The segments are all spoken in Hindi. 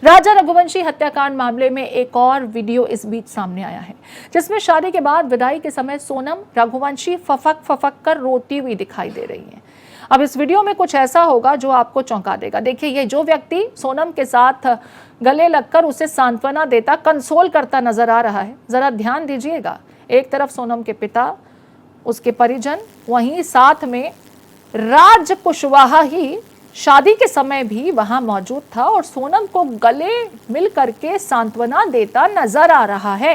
राजा रघुवंशी हत्याकांड मामले में एक और वीडियो इस बीच सामने आया है, जिसमें शादी के बाद विदाई के समय सोनम रघुवंशी फफक फफक कर रोती हुई दिखाई दे रही हैं। अब इस वीडियो में कुछ ऐसा होगा जो आपको चौंका देगा। देखिए, ये जो व्यक्ति सोनम के साथ गले लगकर उसे सांत्वना देता, कंसोल करता नजर आ रहा है, जरा ध्यान दीजिएगा। एक तरफ सोनम के पिता, उसके परिजन, वहीं साथ में राज कुशवाहा ही शादी के समय भी वहां मौजूद था और सोनम को गले मिल करके सांत्वना देता नजर आ रहा है।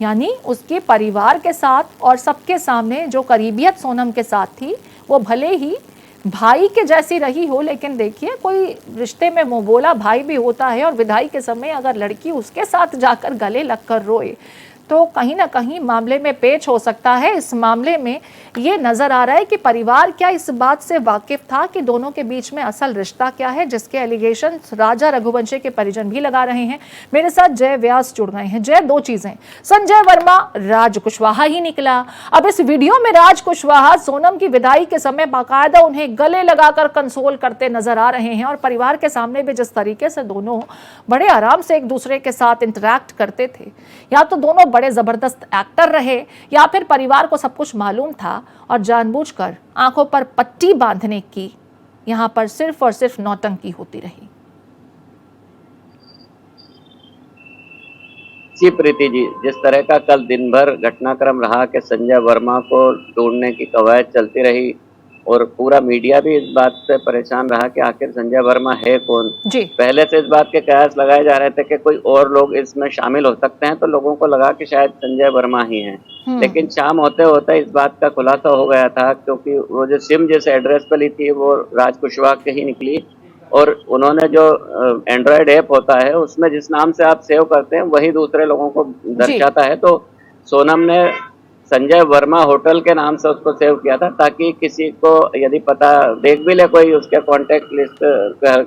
यानी उसके परिवार के साथ और सबके सामने जो करीबियत सोनम के साथ थी, वो भले ही भाई के जैसी रही हो, लेकिन देखिए, कोई रिश्ते में मुंहबोला भाई भी होता है और विदाई के समय अगर लड़की उसके साथ जाकर गले लगकर रोए तो कहीं ना कहीं मामले में पेच हो सकता है। इस मामले में ये नजर आ रहा है कि परिवार क्या इस बात से वाकिफ था कि दोनों के बीच में असल रिश्ता क्या है, जिसके एलिगेशन राजा रघुवंशी के परिजन भी लगा रहे हैं। मेरे साथ जय व्यास जुड़ गए हैं। जय, दो चीजें, संजय वर्मा राज कुशवाहा ही निकला। अब इस वीडियो में राज कुशवाहा सोनम की विदाई के समय बाकायदा उन्हें गले लगाकर कंसोल करते नजर आ रहे हैं और परिवार के सामने भी जिस तरीके से दोनों बड़े आराम से एक दूसरे के साथ इंटरैक्ट करते थे, या तो दोनों बड़े जबरदस्त एक्टर रहे या फिर परिवार को सब कुछ मालूम था और जानबूझकर आंखों पर पट्टी बांधने की यहां पर सिर्फ और सिर्फ नौटंकी होती रही। जी प्रीति जी, जिस तरह का कल दिन भर घटनाक्रम रहा कि संजय वर्मा को ढूंढने की कवायद चलती रही और पूरा मीडिया भी इस बात से परेशान रहा कि आखिर संजय वर्मा है कौन। जी। पहले से इस बात के कयास लगाए जा रहे थे कि कोई और लोग इसमें शामिल हो सकते हैं, तो लोगों को लगा कि शायद संजय वर्मा ही हैं। लेकिन शाम होते होते इस बात का खुलासा हो गया था, क्योंकि वो जो सिम जिस एड्रेस पर ली थी वो राज कुशवाहा के ही निकली और उन्होंने जो एंड्रॉयड ऐप होता है उसमें जिस नाम से आप सेव करते हैं वही दूसरे लोगों को दर्शाता है। तो सोनम ने संजय वर्मा होटल के नाम से उसको सेव किया था, ताकि किसी को यदि पता देख भी ले कोई उसके कांटेक्ट लिस्ट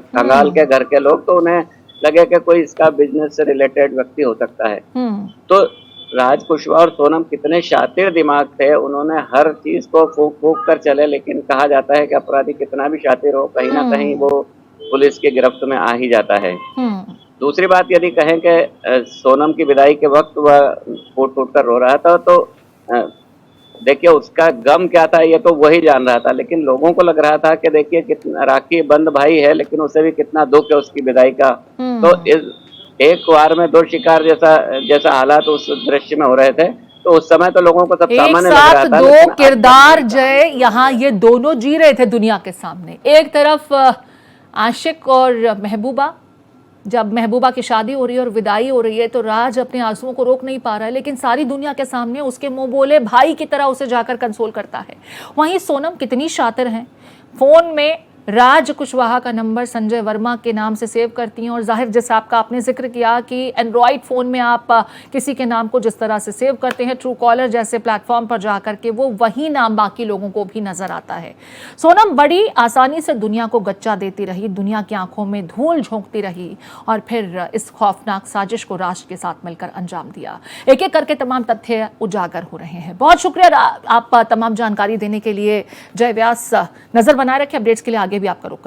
खंगाल के घर के लोग, तो उन्हें लगे कि कोई इसका बिजनेस से रिलेटेड व्यक्ति हो सकता है। तो राज कुशवाहा और सोनम कितने शातिर दिमाग थे, उन्होंने हर चीज को फूक फूक कर चले। लेकिन कहा जाता है कि अपराधी कितना भी शातिर हो, कहीं ना कहीं वो पुलिस की गिरफ्त में आ ही जाता है। दूसरी बात, यदि कहें कि सोनम की विदाई के वक्त वह फूट फूट कर रो रहा था, तो देखिए उसका गम क्या था ये तो वही जान रहा था, लेकिन लोगों को लग रहा था कि देखिए कितना राखी बंद भाई है, लेकिन उसे भी कितना दुख है उसकी विदाई का। तो इस एक वार में दो शिकार जैसा हालात उस दृश्य में हो रहे थे, तो उस समय तो लोगों को सब सामान्य लग रहा था। दो किरदार जय यहाँ ये दोनों जी रहे थे दुनिया के सामने। एक तरफ आशिक और महबूबा, जब महबूबा की शादी हो रही है और विदाई हो रही है तो राज अपने आंसुओं को रोक नहीं पा रहा है, लेकिन सारी दुनिया के सामने उसके मुंह बोले भाई की तरह उसे जाकर कंसोल करता है। वहीं सोनम कितनी शातिर हैं, फोन में राज कुशवाहा का नंबर संजय वर्मा के नाम से सेव करती हैं और जाहिर जैसा आपने जिक्र किया कि एंड्रॉयड फ़ोन में आप किसी के नाम को जिस तरह से सेव करते हैं, ट्रू कॉलर जैसे प्लेटफॉर्म पर जाकर के वो वही नाम बाकी लोगों को भी नजर आता है। सोनम बड़ी आसानी से दुनिया को गच्चा देती रही, दुनिया की आंखों में धूल झोंकती रही और फिर इस खौफनाक साजिश को राज के साथ मिलकर अंजाम दिया। एक एक करके तमाम तथ्य उजागर हो रहे हैं। बहुत शुक्रिया आप तमाम जानकारी देने के लिए जय व्यास। नजर बनाए रखें, अपडेट्स के लिए आगे भी आपका रुख